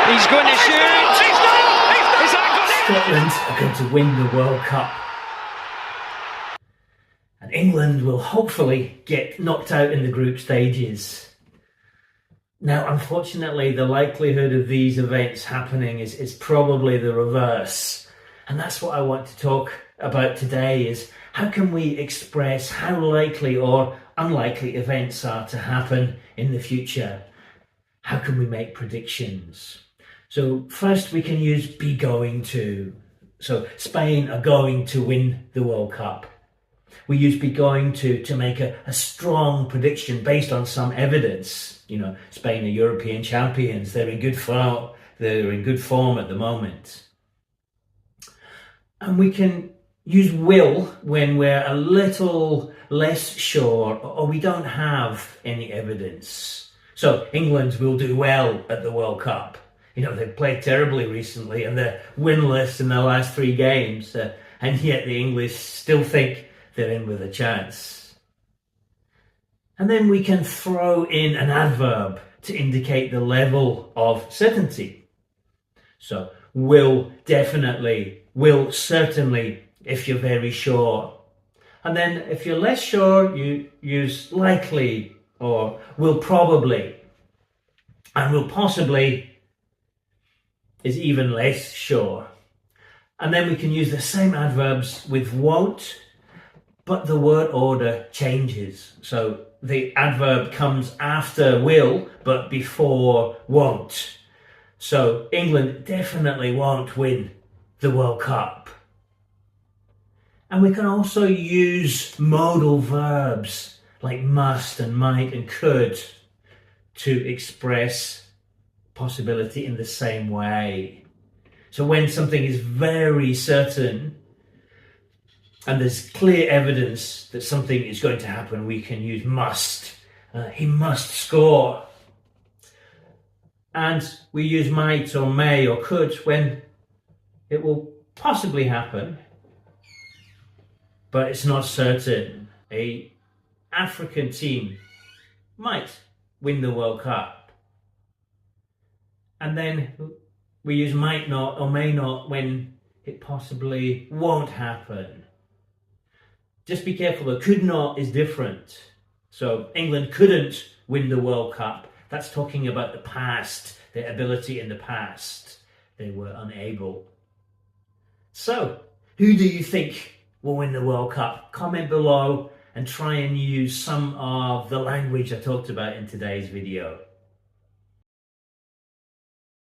He's going to shoot. He's done. Is that good? Scotland are going to win the World Cup. And England will hopefully get knocked out in the group stages. Now, unfortunately, the likelihood of these events happening is probably the reverse. And that's what I want to talk about today, is how can we express how likely or unlikely events are to happen in the future? How can we make predictions? So first we can use be going to. So Spain are going to win the World Cup. We use be going to make a strong prediction based on some evidence. You know, Spain are European champions. They're in good form. They're in good form at the moment. And we can use will when we're a little less sure or we don't have any evidence. So England will do well at the World Cup. You know, they've played terribly recently and they're winless in their last 3 games. And yet the English still think they're in with a chance. And then we can throw in an adverb to indicate the level of certainty. So will definitely, will certainly, if you're very sure. And then if you're less sure, you use likely or will probably. And will possibly is even less sure. And then we can use the same adverbs with won't, but the word order changes. So the adverb comes after will, but before won't. So England definitely won't win the World Cup. And we can also use modal verbs like must and might and could to express possibility in the same way. So when something is very certain and there's clear evidence that something is going to happen, we can use must. He must score. And we use might or may or could when it will possibly happen, but it's not certain. An African team might win the World Cup. And then we use might not or may not when it possibly won't happen. Just be careful though, could not is different. So England couldn't win the World Cup. That's talking about the past, their ability in the past. They were unable. So, who do you think will win the World Cup? Comment below and try and use some of the language I talked about in today's video.